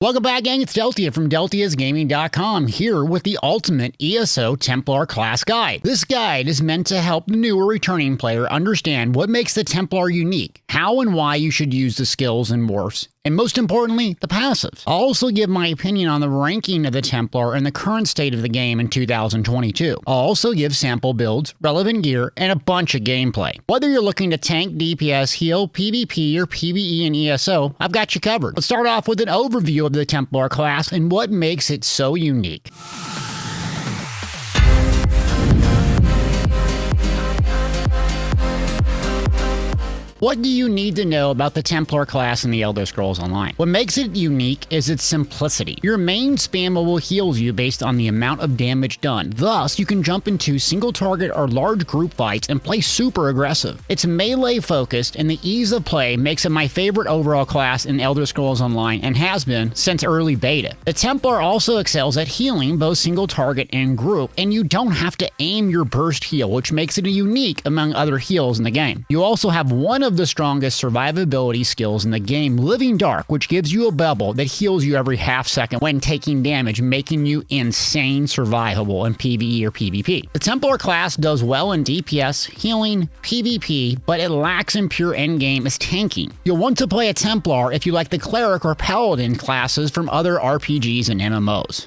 Welcome back, gang. It's Deltia from Deltiasgaming.com here with the ultimate ESO Templar class guide. This guide is meant to help the new or returning player understand what makes the Templar unique, how and why you should use the skills and morphs, and most importantly, the passives. I'll also give my opinion on the ranking of the Templar and the current state of the game in 2022. I'll also give sample builds, relevant gear, and a bunch of gameplay. Whether you're looking to tank, DPS, heal, PvP, or PvE in ESO, I've got you covered. Let's start off with an overview of the Templar class and what makes it so unique. What do you need to know about the Templar class in the Elder Scrolls Online? What makes it unique is its simplicity. Your main spammable heals you based on the amount of damage done. Thus, you can jump into single target or large group fights and play super aggressive. It's melee focused, and the ease of play makes it my favorite overall class in Elder Scrolls Online and has been since early beta. The Templar also excels at healing both single target and group, and you don't have to aim your burst heal, which makes it unique among other heals in the game. You also have one of the strongest survivability skills in the game, Living Dark, which gives you a bubble that heals you every half second when taking damage, making you insane survivable in PvE or PvP. The Templar class does well in DPS, healing, PvP, but it lacks in pure endgame as tanking. You'll want to play a Templar if you like the Cleric or Paladin classes from other RPGs and MMOs.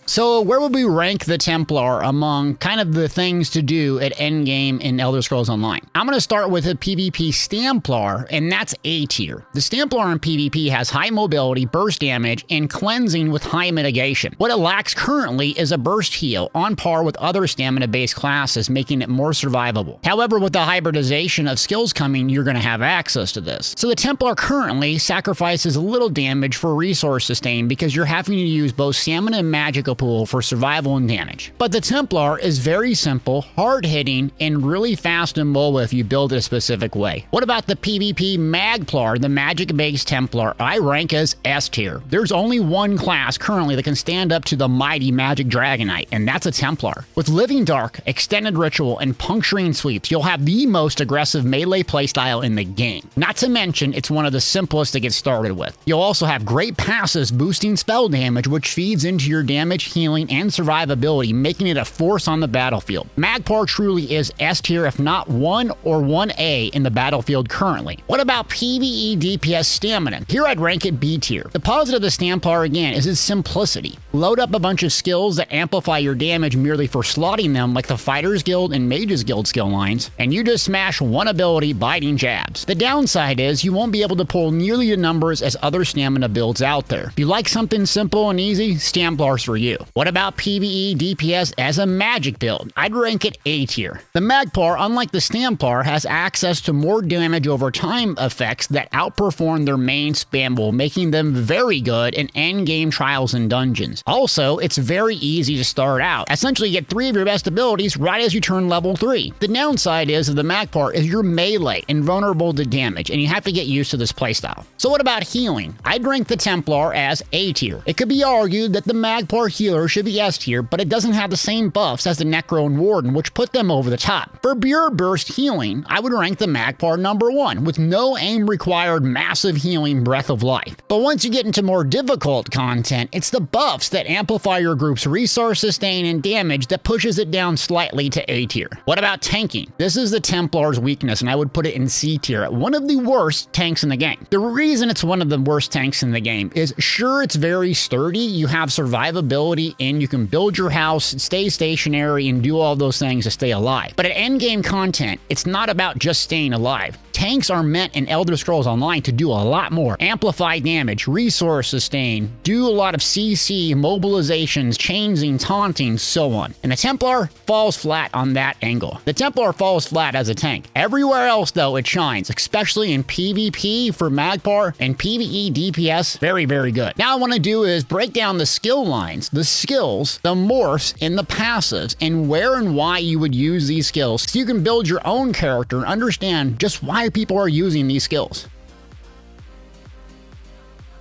So where would we rank the Templar among kind of the things to do at endgame in Elder Scrolls Online? I'm going to start with a PvP Stamplar, and that's A tier. The Stamplar in PvP has high mobility, burst damage, and cleansing with high mitigation. What it lacks currently is a burst heal, on par with other stamina-based classes, making it more survivable. However, with the hybridization of skills coming, you're going to have access to this. So the Templar currently sacrifices a little damage for resource sustain because you're having to use both stamina and magical pool for survival and damage. But the Templar is very simple, hard-hitting, and really fast and mobile if you build it a specific way. What about the PvP Magplar, the magic-based Templar? I rank as S tier. There's only one class currently that can stand up to the mighty Magic Dragonite, and that's a Templar. With Living Dark, Extended Ritual, and Puncturing Sweeps, you'll have the most aggressive melee playstyle in the game. Not to mention, it's one of the simplest to get started with. You'll also have great passives boosting spell damage, which feeds into your damage, healing, and survivability, making it a force on the battlefield. Magplar truly is S tier, if not 1 or 1A in the battlefield currently. What about PvE DPS Stamina? Here I'd rank it B tier. The positive of the Stamplar again is its simplicity. Load up a bunch of skills that amplify your damage merely for slotting them, like the Fighters Guild and Mages Guild skill lines, and you just smash one ability, Biting Jabs. The downside is you won't be able to pull nearly the numbers as other stamina builds out there. If you like something simple and easy, Stamplar's for you. What about PvE DPS as a magic build? I'd rank it A tier. The Magplar, unlike the Stamplar, has access to more damage over time effects that outperform their main spammable, making them very good in endgame trials and dungeons. Also, it's very easy to start out. Essentially, you get 3 of your best abilities right as you turn level 3. The downside is that the Magplar is your melee and vulnerable to damage, and you have to get used to this playstyle. So what about healing? I'd rank the Templar as A tier. It could be argued that the Magplar healer should be S tier, but it doesn't have the same buffs as the Necro and Warden, which put them over the top. For pure burst healing, I would rank the Magplar number 1, with no aim required massive healing Breath of Life. But once you get into more difficult content, it's the buffs that amplify your group's resource sustain and damage that pushes it down slightly to A tier. What about tanking? This is the Templar's weakness, and I would put it in C tier, one of the worst tanks in the game. The reason it's one of the worst tanks in the game is, sure, it's very sturdy, you have survivability, and you can build your house, stay stationary, and do all those things to stay alive. But at endgame content, it's not about just staying alive. Tanks are meant in Elder Scrolls Online to do a lot more. Amplify damage, resource sustain, do a lot of CC, mobilizations, chaining, taunting, so on. And the Templar falls flat on that angle. The Templar falls flat as a tank. Everywhere else, though, it shines, especially in PvP for Magplar and PvE DPS, very, very good. Now what I want to do is break down the skill lines, the skills, the morphs, and the passives, and where and why you would use these skills so you can build your own character and understand just why people are using these skills.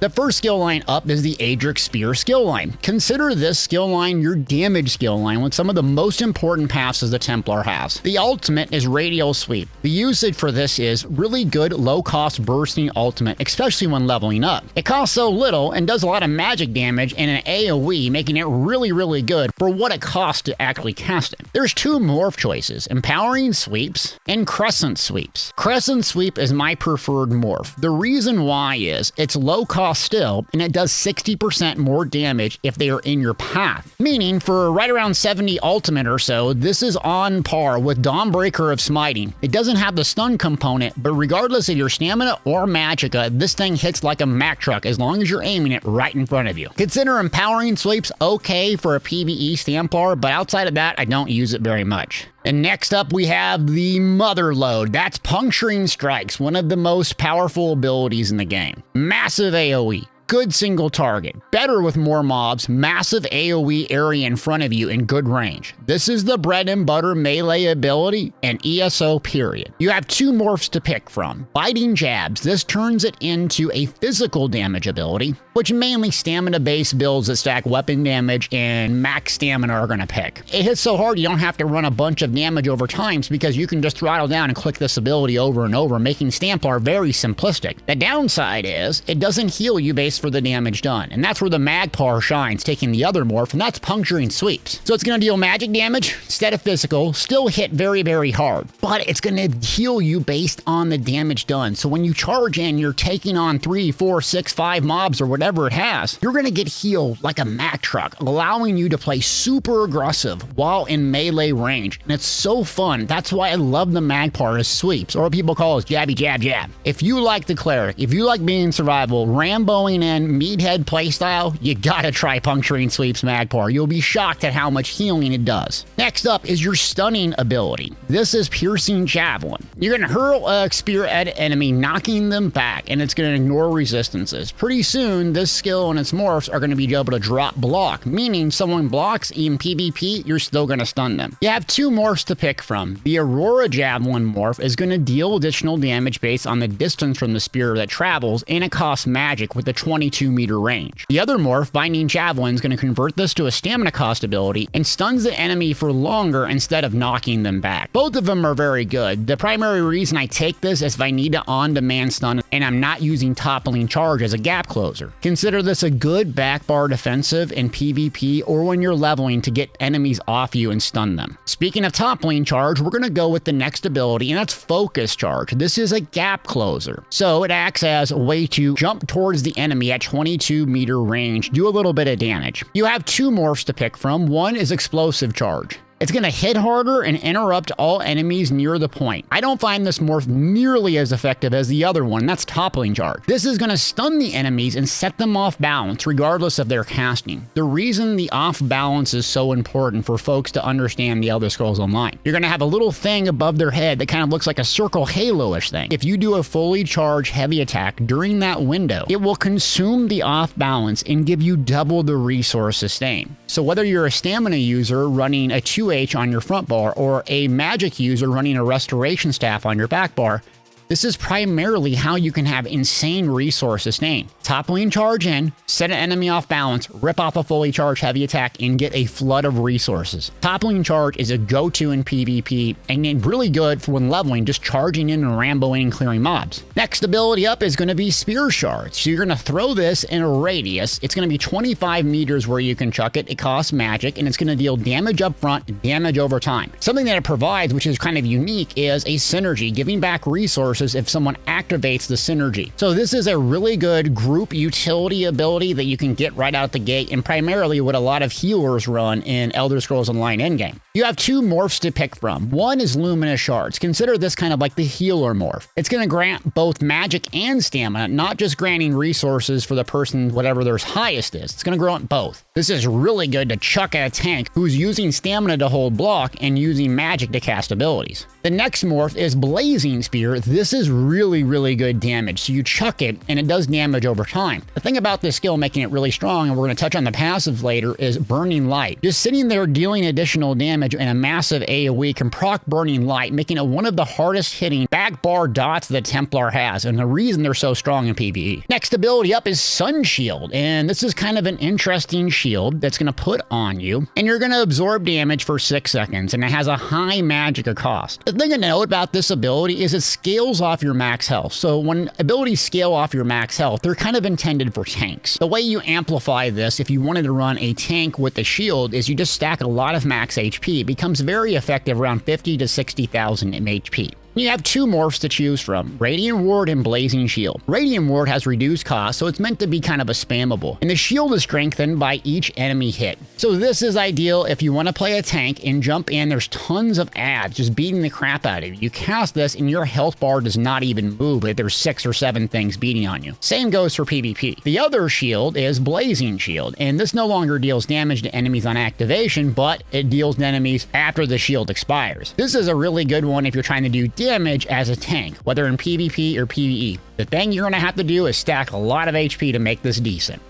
The first skill line up is the Aedric Spear skill line. Consider this skill line your damage skill line with some of the most important passes the Templar has. The ultimate is Radial Sweep. The usage for this is really good low-cost bursting ultimate, especially when leveling up. It costs so little and does a lot of magic damage and an AoE, making it really good for what it costs to actually cast it. There's two morph choices, Empowering Sweeps and Crescent Sweeps. Crescent Sweep is my preferred morph. The reason why is it's low cost still, and it does 60% more damage if they are in your path. Meaning for right around 70 ultimate or so, this is on par with Dawnbreaker of Smiting. It doesn't have the stun component, but regardless of your stamina or magicka, this thing hits like a Mack truck as long as you're aiming it right in front of you. Consider Empowering Sweeps okay for a PvE Templar, but outside of that, I don't use it very much. And next up, we have the Mother Load. That's Puncturing Strikes, one of the most powerful abilities in the game. Massive AoE. Good single target, better with more mobs, massive AoE area in front of you in good range. This is the bread and butter melee ability and ESO period. You have two morphs to pick from. Biting Jabs, this turns it into a physical damage ability, which mainly stamina-based builds that stack weapon damage and max stamina are going to pick. It hits so hard you don't have to run a bunch of damage over times because you can just throttle down and click this ability over and over, making Templar very simplistic. The downside is it doesn't heal you based for the damage done, and that's where the Magpar shines, taking the other morph, and that's Puncturing Sweeps. So it's going to deal magic damage instead of physical, still hit very hard, but it's going to heal you based on the damage done. So when you charge in, you're taking on 3, 4, 6, 5 mobs or whatever it has, you're going to get healed like a Mack truck, allowing you to play super aggressive while in melee range, and it's so fun. That's why I love the Magpar as sweeps, or what people call as jabby jab jab. If you like the cleric, if you like being survival, Ramboing in meathead playstyle, you gotta try Puncturing Sweeps Magpar. You'll be shocked at how much healing it does. Next up is your stunning ability. This is Piercing Javelin. You're gonna hurl a spear at an enemy, knocking them back, and it's gonna ignore resistances. Pretty soon, this skill and its morphs are gonna be able to drop block, meaning someone blocks in PvP, you're still gonna stun them. You have two morphs to pick from. The Aurora Javelin morph is gonna deal additional damage based on the distance from the spear that travels, and it costs magic with the 22-meter range. The other morph, Binding Javelin, is going to convert this to a stamina cost ability and stuns the enemy for longer instead of knocking them back. Both of them are very good. The primary reason I take this is if I need to on-demand stun and I'm not using Toppling Charge as a gap closer. Consider this a good backbar defensive in PvP or when you're leveling to get enemies off you and stun them. Speaking of Toppling Charge, we're going to go with the next ability, and that's Focus Charge. This is a gap closer, so it acts as a way to jump towards the enemy at 22-meter range, do a little bit of damage. You have two morphs to pick from. One is Explosive Charge. It's going to hit harder and interrupt all enemies near the point. I don't find this morph nearly as effective as the other one, that's Toppling Charge. This is going to stun the enemies and set them off balance regardless of their casting. The reason the off balance is so important for folks to understand the Elder Scrolls Online. You're going to have a little thing above their head that kind of looks like a circle halo-ish thing. If you do a fully charged heavy attack during that window, it will consume the off balance and give you double the resource sustain. So whether you're a stamina user running a 2H on your front bar or a magic user running a restoration staff on your back bar, this is primarily how you can have insane resource sustain. Toppling Charge in, set an enemy off balance, rip off a fully charged heavy attack, and get a flood of resources. Toppling Charge is a go-to in PvP and really good for when leveling, just charging in and ramboing and clearing mobs. Next ability up is going to be Spear Shards. So you're going to throw this in a radius. It's going to be 25 meters where you can chuck it. It costs magic, and it's going to deal damage up front and damage over time. Something that it provides, which is kind of unique, is a synergy, giving back resources if someone activates the synergy. So this is a really good group utility ability that you can get right out the gate, and primarily what a lot of healers run in Elder Scrolls Online endgame. You have two morphs to pick from. One is Luminous Shards. Consider this kind of like the healer morph. It's going to grant both magic and stamina, not just granting resources for the person whatever their highest is. It's going to grant both. This is really good to chuck at a tank who's using stamina to hold block and using magic to cast abilities. The next morph is Blazing Spear. This This is really, really good damage. So you chuck it and it does damage over time. The thing about this skill making it really strong, and we're going to touch on the passive later, is Burning Light. Just sitting there dealing additional damage and a massive AoE can proc Burning Light, making it one of the hardest hitting back bar dots that Templar has, and the reason they're so strong in PvE. Next ability up is Sun Shield, and this is kind of an interesting shield that's going to put on you, and you're going to absorb damage for 6 seconds, and it has a high magicka cost. The thing to note about this ability is it scales off your max health. So when abilities scale off your max health, they're kind of intended for tanks. The way you amplify this, if you wanted to run a tank with the shield, is you just stack a lot of max HP. It becomes very effective around 50 to 60,000 HP. You have two morphs to choose from, Radiant Ward and Blazing Shield. Radiant Ward has reduced cost, so it's meant to be kind of a spammable. And the shield is strengthened by each enemy hit. So this is ideal if you want to play a tank and jump in, there's tons of ads just beating the crap out of you. You cast this and your health bar does not even move if there's 6 or 7 things beating on you. Same goes for PvP. The other shield is Blazing Shield, and this no longer deals damage to enemies on activation, but it deals to enemies after the shield expires. This is a really good one if you're trying to do damage as a tank, whether in PvP or PvE. The thing you're going to have to do is stack a lot of HP to make this decent.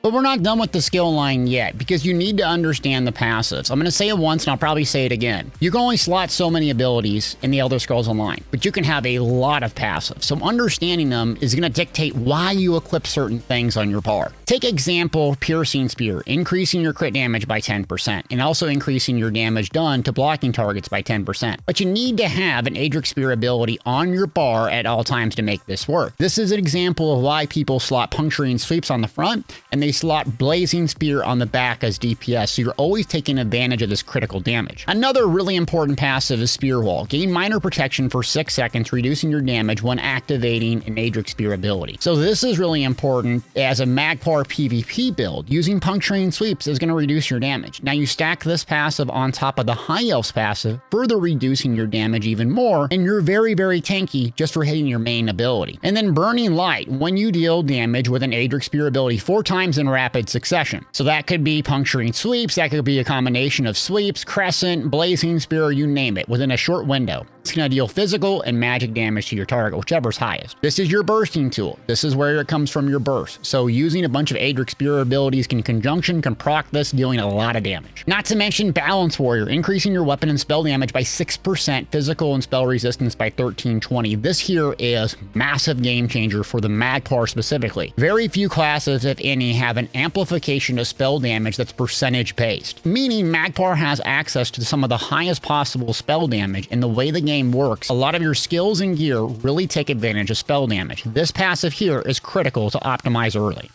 But we're not done with the skill line yet, because you need to understand the passives. I'm going to say it once and I'll probably say it again. You can only slot so many abilities in the Elder Scrolls Online, but you can have a lot of passives. So understanding them is going to dictate why you equip certain things on your bar. Take example, Piercing Spear, increasing your crit damage by 10%, and also increasing your damage done to blocking targets by 10%. But you need to have an Aedric Spear ability on your bar at all times to make this work. This is an example of why people slot Puncturing Sweeps on the front, and they slot Blazing Spear on the back as DPS, so you're always taking advantage of this critical damage. Another really important passive is Spear Wall. Gain minor protection for 6 seconds, reducing your damage when activating an Aedric Spear ability. So this is really important as a Magpar PvP build. Using Puncturing Sweeps is going to reduce your damage. Now you stack this passive on top of the High Elf's passive, further reducing your damage even more, and you're very, very tanky just for hitting your main ability. And then Burning Light, when you deal damage with an Aedric Spear ability 4 times in rapid succession. So that could be Puncturing Sweeps, that could be a combination of Sweeps, Crescent, Blazing Spear, you name it, within a short window. It's going to deal physical and magic damage to your target, whichever's highest. This is your bursting tool. This is where it comes from your burst. So using a bunch of Aedric Spear abilities in conjunction can proc this, dealing a lot of damage. Not to mention Balance Warrior, increasing your weapon and spell damage by 6%, physical and spell resistance by 1320. This here is massive game changer for the Magpar specifically. Very few classes, if any, have an amplification of spell damage that's percentage based, meaning Magpar has access to some of the highest possible spell damage. And the way the game works, a lot of your skills and gear really take advantage of spell damage. This passive here is critical to optimize early.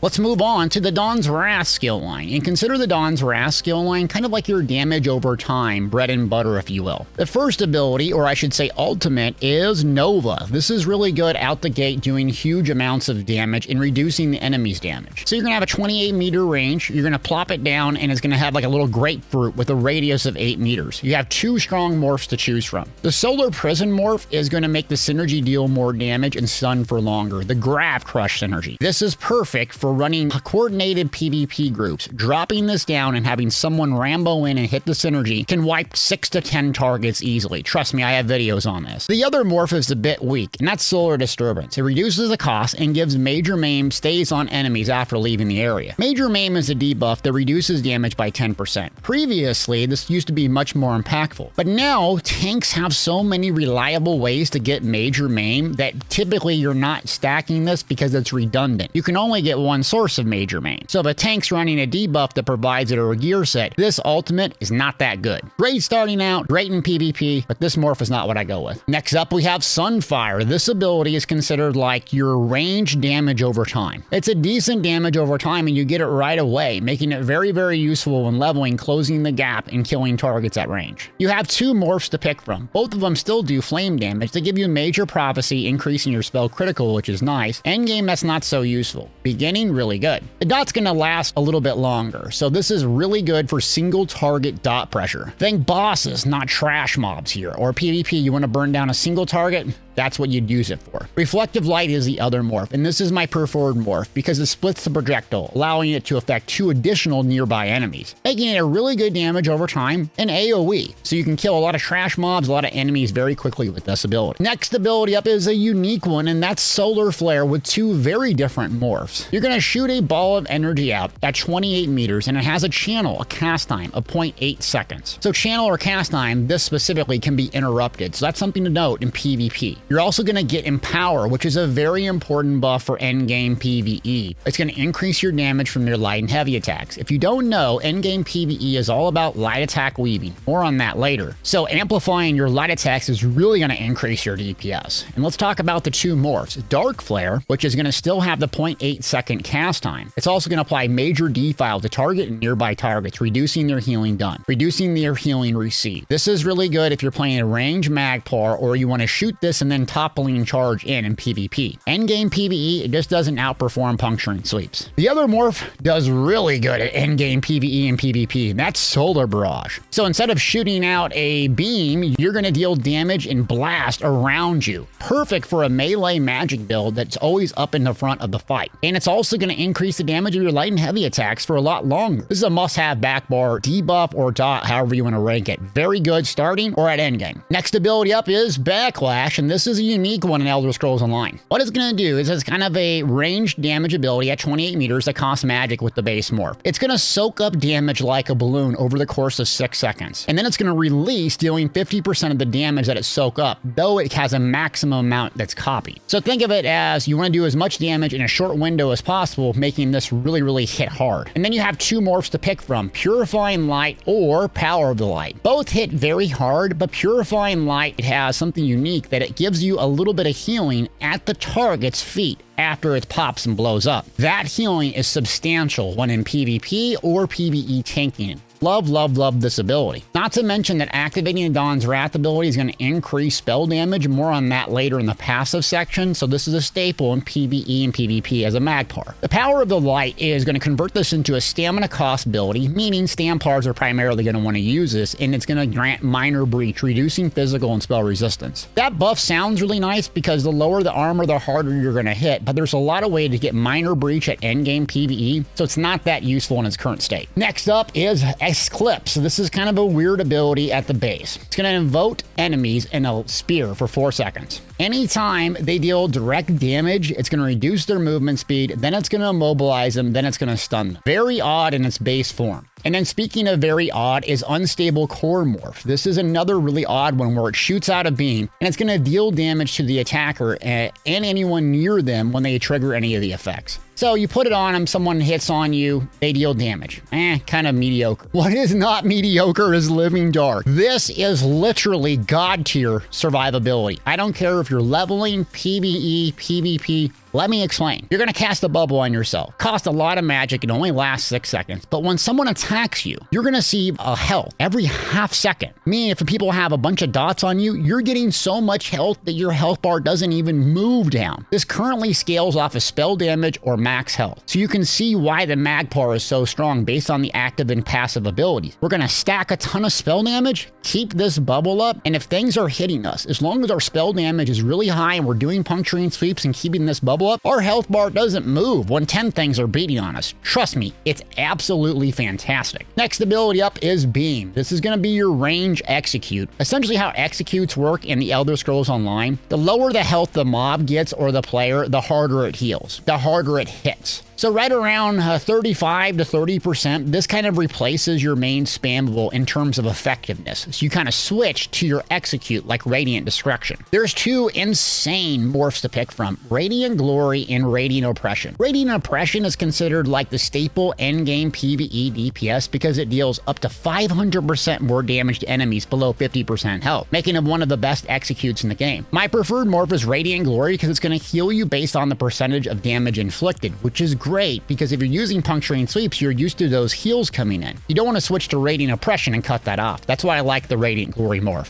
Let's move on to the Dawn's Wrath skill line, and consider the Dawn's Wrath skill line kind of like your damage over time, bread and butter if you will. The first ability, or I should say ultimate, is Nova. This is really good out the gate, doing huge amounts of damage and reducing the enemy's damage. So you're going to have a 28 meter range, you're going to plop it down, and it's going to have like a little grapefruit with a radius of 8 meters. You have 2 strong morphs to choose from. The Solar Prison morph is going to make the synergy deal more damage and stun for longer, the Grav Crush synergy. This is perfect for running coordinated PvP groups. Dropping this down and having someone Rambo in and hit the synergy can wipe 6 to 10 targets easily. Trust me, I have videos on this. The other morph is a bit weak, and that's Solar Disturbance. It reduces the cost and gives Major Maim stays on enemies after leaving the area. Major Maim is a debuff that reduces damage by 10%. Previously, this used to be much more impactful, but now tanks have so many reliable ways to get Major Maim that typically you're not stacking this because it's redundant. You can only get one source of Major Maim. So if a tank's running a debuff that provides it or a gear set, this ultimate is not that good. Great starting out, great in PvP, but this morph is not what I go with. Next up, we have Sunfire. This ability is considered like your range damage over time. It's a decent damage over time and you get it right away, making it very, very useful when leveling, closing the gap, and killing targets at range. You have 2 morphs to pick from. Both of them still do flame damage. They give you Major Prophecy, increasing your spell critical, which is nice. Endgame, that's not so useful. Beginning, really good. The dot's going to last a little bit longer, so this is really good for single target dot pressure. Think bosses, not trash mobs here. Or PvP, you want to burn down a single target? That's what you'd use it for. Reflective light is the other morph, and this is my preferred morph because it splits the projectile, allowing it to affect 2 additional nearby enemies, making it a really good damage over time and AoE, so you can kill a lot of trash mobs, a lot of enemies very quickly with this ability. Next ability up is a unique one, and that's Solar Flare with 2 very different morphs. You're going to shoot a ball of energy out at 28 meters, and it has a channel, a cast time of 0.8 seconds. So channel or cast time, this specifically can be interrupted, so that's something to note in PvP. You're also going to get Empower, which is a very important buff for endgame PvE. It's going to increase your damage from your light and heavy attacks. If you don't know, endgame PvE is all about light attack weaving. More on that later. So amplifying your light attacks is really going to increase your DPS. And let's talk about the 2 morphs. Dark Flare, which is going to still have the 0.8 second cast time. It's also going to apply major defile to target and nearby targets, reducing their healing done, reducing their healing received. This is really good if you're playing a range Magpar or you want to shoot this and then toppling charge in PvP. Endgame PvE, it just doesn't outperform puncturing sweeps. The other morph does really good at endgame PvE and PvP, and that's Solar Barrage. So instead of shooting out a beam, you're going to deal damage and blast around you. Perfect for a melee magic build that's always up in the front of the fight. And it's also going to increase the damage of your light and heavy attacks for a lot longer. This is a must-have backbar, debuff, or dot, however you want to rank it. Very good starting or at endgame. Next ability up is Backlash, and this is a unique one in Elder Scrolls Online. What it's going to do is it's kind of a ranged damage ability at 28 meters that costs magic with the base morph. It's going to soak up damage like a balloon over the course of 6 seconds. And then it's going to release, dealing 50% of the damage that it soak up, though it has a maximum amount that's copied. So think of it as you want to do as much damage in a short window as possible, making this really hit hard. And then you have 2 morphs to pick from, Purifying Light or Power of the Light. Both hit very hard, but Purifying Light, it has something unique that it gives you a little bit of healing at the target's feet after it pops and blows up. That healing is substantial when in PvP or PvE tanking. Love this ability. Not to mention that activating the Dawn's Wrath ability is going to increase spell damage. More on that later in the passive section, so this is a staple in PvE and PvP as a Magpar. The Power of the Light is going to convert this into a stamina cost ability, meaning Stampars are primarily going to want to use this, and it's going to grant Minor Breach, reducing physical and spell resistance. That buff sounds really nice because the lower the armor, the harder you're going to hit, but there's a lot of way to get Minor Breach at endgame PvE, so it's not that useful in its current state. Next up is Eclipse. So this is kind of a weird ability at the base. It's going to invoke enemies in a spear for 4 seconds. Anytime they deal direct damage, it's going to reduce their movement speed, then it's going to immobilize them, then it's going to stun them. Very odd in its base form. And then speaking of very odd is Unstable Core Morph. This is another really odd one where it shoots out a beam and it's going to deal damage to the attacker and anyone near them when they trigger any of the effects. So you put it on them, someone hits on you, they deal damage. Kind of mediocre. What is not mediocre is Living Dark. This is literally god tier survivability. I don't care if you're leveling, PvE, PvP. Let me explain. You're going to cast a bubble on yourself. Cost a lot of magic and only lasts 6 seconds. But when someone attacks you, you're going to see a health every half second. Meaning if people have a bunch of dots on you, you're getting so much health that your health bar doesn't even move down. This currently scales off of spell damage or max health. So you can see why the Magpar is so strong based on the active and passive abilities. We're going to stack a ton of spell damage, keep this bubble up, and if things are hitting us, as long as our spell damage is really high and we're doing puncturing sweeps and keeping this bubble up, our health bar doesn't move when 10 things are beating on us. Trust me, it's absolutely fantastic. Next ability up is Beam. This is going to be your range execute. Essentially how executes work in the Elder Scrolls Online, the lower the health the mob gets or the player, the harder it heals, the harder it hits. So right around 35 to 30%, this kind of replaces your main spammable in terms of effectiveness. So you kind of switch to your execute like Radiant Destruction. There's 2 insane morphs to pick from, Radiant Glory and Radiant Oppression. Radiant Oppression is considered like the staple endgame PvE DPS because it deals up to 500% more damage to enemies below 50% health, making it one of the best executes in the game. My preferred morph is Radiant Glory because it's going to heal you based on the percentage of damage inflicted, which is great because if you're using puncturing sweeps, you're used to those heals coming in. You don't want to switch to Radiant Oppression and cut that off. That's why I like the Radiant Glory morph.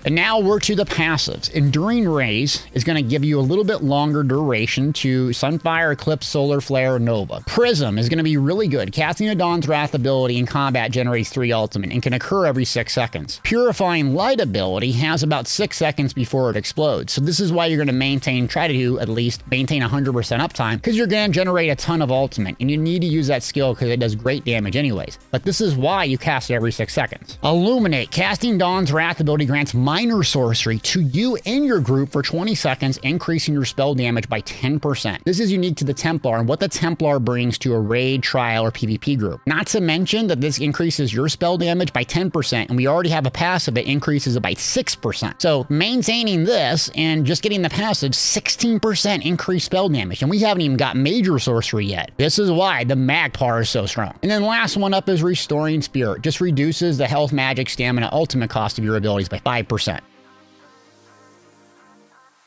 And now we're to the passives. Enduring Rays is going to give you a little bit longer duration to Sunfire, Eclipse, Solar Flare, Nova. Prism is going to be really good. Casting a Dawn's Wrath ability in combat generates 3 ultimate and can occur every 6 seconds. Purifying Light ability has about 6 seconds before it explodes. So this is why you're going to try to at least maintain 100% uptime, because you're going to generate a ton of ultimate and you need to use that skill because it does great damage anyways. But this is why you cast it every 6 seconds. Illuminate. Casting Dawn's Wrath ability grants minor sorcery to you and your group for 20 seconds, increasing your spell damage by 10%. This is unique to the Templar and what the Templar brings to a raid, trial, or PvP group. Not to mention that this increases your spell damage by 10%, and we already have a passive that increases it by 6%. So maintaining this and just getting the passive, 16% increased spell damage, and we haven't even got major sorcery yet. This is why the Magpar is so strong. And then last one up is Restoring Spirit. Just reduces the health, magic, stamina, ultimate cost of your abilities by 5%.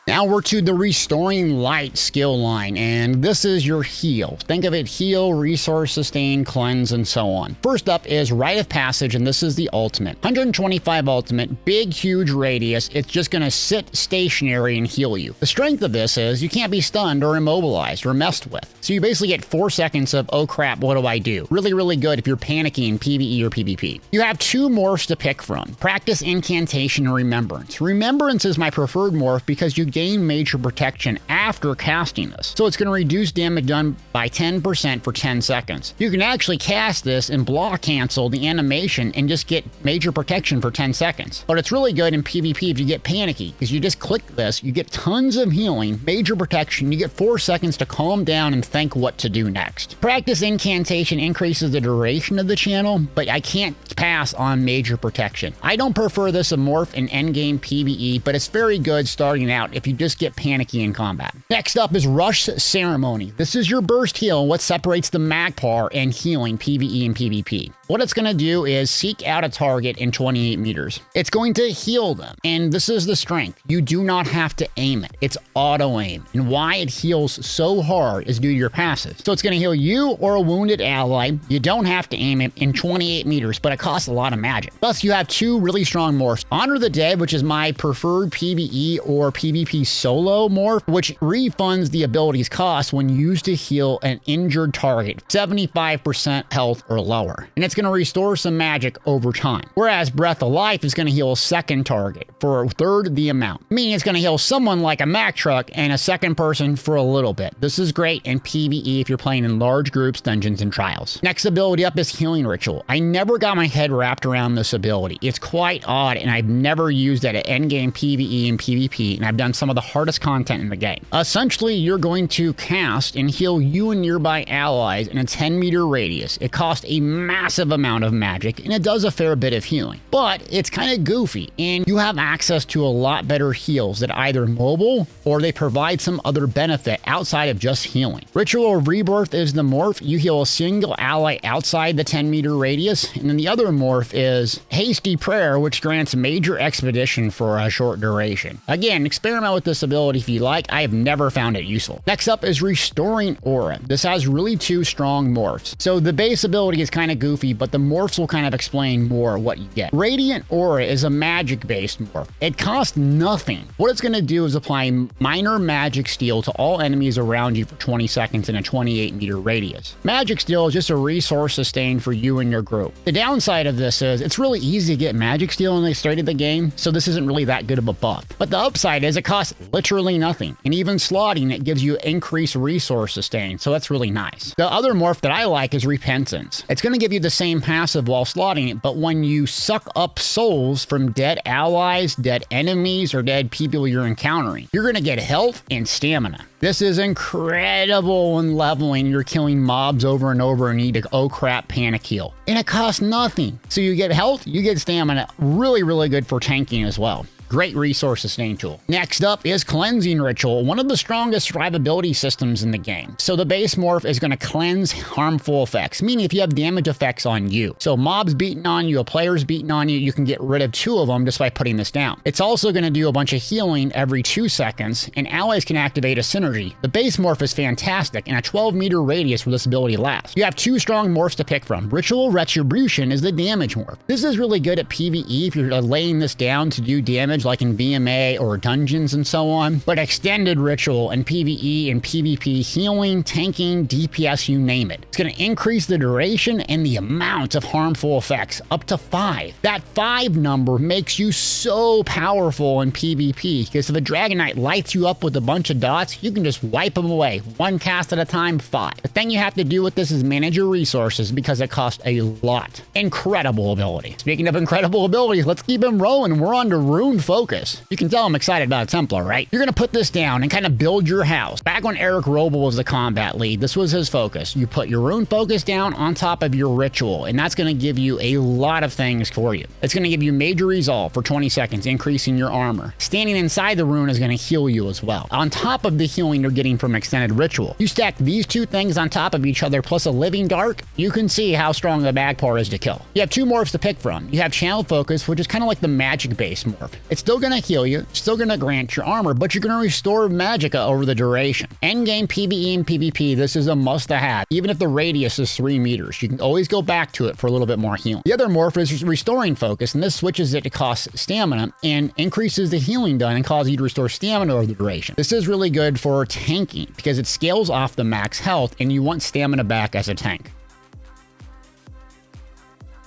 Now we're to the Restoring Light skill line, and this is your heal. Think of it: heal, resource, sustain, cleanse, and so on. First up is Rite of Passage, and this is the ultimate. 125 ultimate, big, huge radius. It's just going to sit stationary and heal you. The strength of this is you can't be stunned or immobilized or messed with. So you basically get 4 seconds of, oh crap, what do I do? Really, really good if you're panicking in PvE or PvP. You have 2 morphs to pick from: Practice Incantation and Remembrance. Remembrance is my preferred morph because you gain major protection after casting this. So it's going to reduce damage done by 10% for 10 seconds. You can actually cast this and block cancel the animation and just get major protection for 10 seconds. But it's really good in PvP if you get panicky, because you just click this, you get tons of healing, major protection, you get 4 seconds to calm down and think what to do next. Practice Incantation increases the duration of the channel, but I can't pass on major protection. I don't prefer this a morph in endgame PvE, but it's very good starting out if you just get panicky in combat. Next up is Rush Ceremony. This is your burst heal and what separates the Magpar and healing PvE and PvP. What it's going to do is seek out a target in 28 meters. It's going to heal them, and this is the strength. You do not have to aim it. It's auto aim, and why it heals so hard is due to your passive. So it's going to heal you or a wounded ally. You don't have to aim it in 28 meters, but it costs a lot of magic. Plus, you have 2 really strong morphs. Honor the Dead, which is my preferred PvE or PvP solo morph, which refunds the ability's cost when used to heal an injured target, 75% health or lower. And it's going to restore some magic over time. Whereas Breath of Life is going to heal a second target for a third the amount, meaning it's going to heal someone like a Mack Truck and a second person for a little bit. This is great in PvE if you're playing in large groups, dungeons, and trials. Next ability up is Healing Ritual. I never got my head wrapped around this ability. It's quite odd, and I've never used it at endgame PvE and PvP, and I've done some of the hardest content in the game. Essentially, you're going to cast and heal you and nearby allies in a 10-meter radius. It costs a massive amount of magic, and it does a fair bit of healing, but it's kind of goofy, and you have access to a lot better heals that are either mobile or they provide some other benefit outside of just healing. Ritual of Rebirth is the morph. You heal a single ally outside the 10-meter radius, and then the other morph is Hasty Prayer, which grants major expedition for a short duration. Again, experiment with this ability if you like. I have never found it useful. Next up is Restoring Aura. This has really 2 strong morphs. So the base ability is kind of goofy, but the morphs will kind of explain more what you get. Radiant Aura is a magic-based morph. It costs nothing. What it's going to do is apply minor magic steal to all enemies around you for 20 seconds in a 28-meter radius. Magic steal is just a resource sustain for you and your group. The downside of this is it's really easy to get magic steal when they started the game, so this isn't really that good of a buff. But the upside is it costs literally nothing, and even slotting it gives you increased resource sustain, so that's really nice. The other morph that I like is Repentance. It's going to give you the same passive while slotting it, but when you suck up souls from dead allies, dead enemies, or dead people you're encountering, you're going to get health and stamina. This is incredible when leveling. You're killing mobs over and over and need to, oh crap, panic heal. And it costs nothing. So you get health, you get stamina. Really, really good for tanking as well. Great resource sustain tool. Next up is Cleansing Ritual, one of the strongest survivability systems in the game. So the base morph is going to cleanse harmful effects, meaning if you have damage effects on you. So mobs beating on you, a player's beating on you, you can get rid of 2 of them just by putting this down. It's also going to do a bunch of healing every 2 seconds, and allies can activate a synergy. The base morph is fantastic, and a 12-meter radius where this ability lasts. You have 2 strong morphs to pick from. Ritual Retribution is the damage morph. This is really good at PvE if you're laying this down to do damage use like in VMA or dungeons and so on, but extended ritual and PvE and PvP, healing, tanking, DPS, you name it. It's going to increase the duration and the amount of harmful effects up to 5. That 5 number makes you so powerful in PvP, because if a Dragon Knight lights you up with a bunch of dots, you can just wipe them away. One cast at a time, 5. The thing you have to do with this is manage your resources, because it costs a lot. Incredible ability. Speaking of incredible abilities, let's keep them rolling. We're on to Rune Focus. You can tell I'm excited about Templar, right? You're going to put this down and kind of build your house. Back when Aedric was the combat lead, this was his focus. You put your Rune Focus down on top of your ritual, and that's going to give you a lot of things for you. It's going to give you major resolve for 20 seconds, increasing your armor. Standing inside the rune is going to heal you as well, on top of the healing you're getting from extended ritual. You stack these two things on top of each other plus a living dark, you can see how strong the Magpar is to kill. You have 2 morphs to pick from. You have Channel Focus, which is kind of like the magic-based morph. It's still going to heal you, still going to grant your armor, but you're going to restore magicka over the duration. Endgame PvE and PvP, this is a must-to-have. Even if the radius is 3 meters, you can always go back to it for a little bit more healing. The other morph is Restoring Focus, and this switches it to cost stamina and increases the healing done and causes you to restore stamina over the duration. This is really good for tanking because it scales off the max health and you want stamina back as a tank.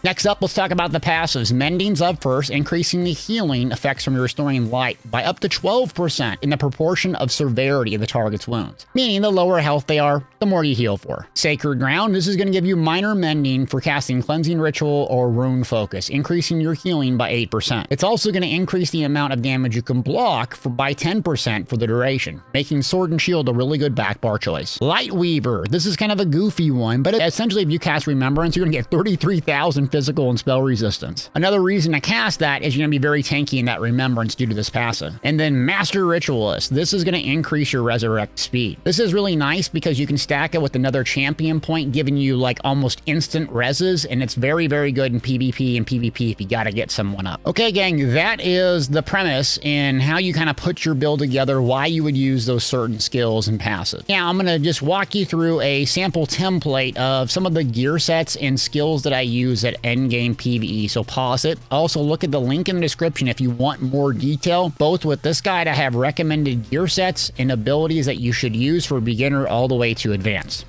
Next up, let's talk about the passives. Mending's up first, increasing the healing effects from your Restoring Light by up to 12% in the proportion of severity of the target's wounds. Meaning the lower health they are, the more you heal for. Sacred Ground, this is going to give you minor mending for casting Cleansing Ritual or Rune Focus, increasing your healing by 8%. It's also going to increase the amount of damage you can block by 10% for the duration, making Sword and Shield a really good backbar choice. Light Weaver, this is kind of a goofy one, but essentially if you cast Remembrance, you're going to get 33,000 physical and spell resistance. Another reason to cast that is you're going to be very tanky in that Remembrance due to this passive. And then Master Ritualist, this is going to increase your resurrect speed. This is really nice because you can stack it with another champion point, giving you like almost instant reses, and it's very, very good in PvP and PvP if you got to get someone up. Okay, gang, that is the premise in how you kind of put your build together, why you would use those certain skills and passives. Now, I'm going to just walk you through a sample template of some of the gear sets and skills that I use at endgame PvE, so pause it. Also, look at the link in the description if you want more detail. Both with this guide, I have recommended gear sets and abilities that you should use for beginner all the way to advanced.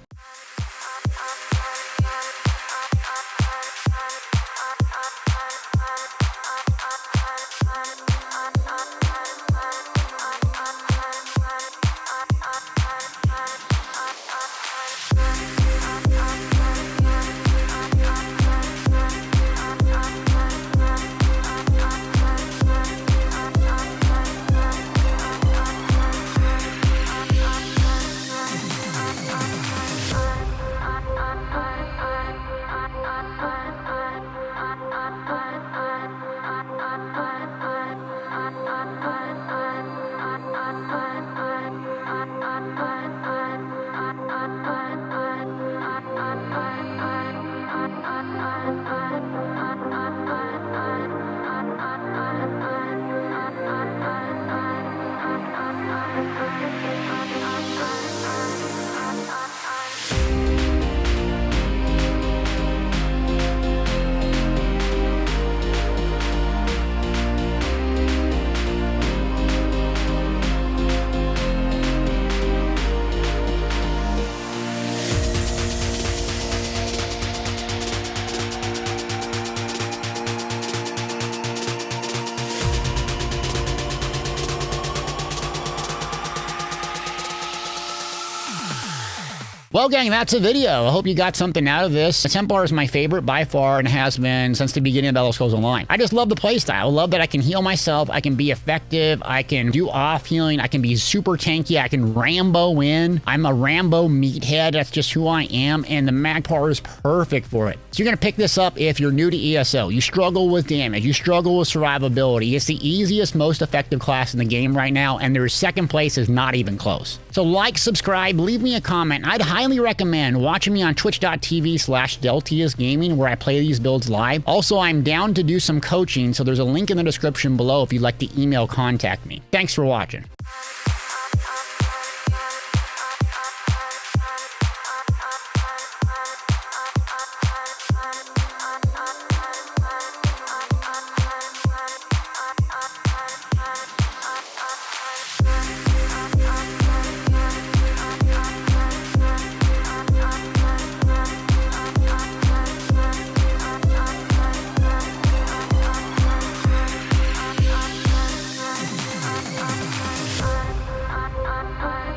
Well, gang, that's a video. I hope you got something out of this. Templar is my favorite by far and has been since the beginning of Elder Scrolls Online. I just love the playstyle. I love that I can heal myself. I can be effective. I can do off healing. I can be super tanky. I can Rambo in. I'm a Rambo meathead. That's just who I am. And the Magpar is perfect for it. So you're going to pick this up if you're new to ESO. You struggle with damage. You struggle with survivability. It's the easiest, most effective class in the game right now. And their second place is not even close. So like, subscribe, leave me a comment. I'd highly recommend watching me on twitch.tv/Deltiasgaming where I play these builds live. Also, I'm down to do some coaching, so there's a link in the description below if you'd like to email contact me. Thanks for watching.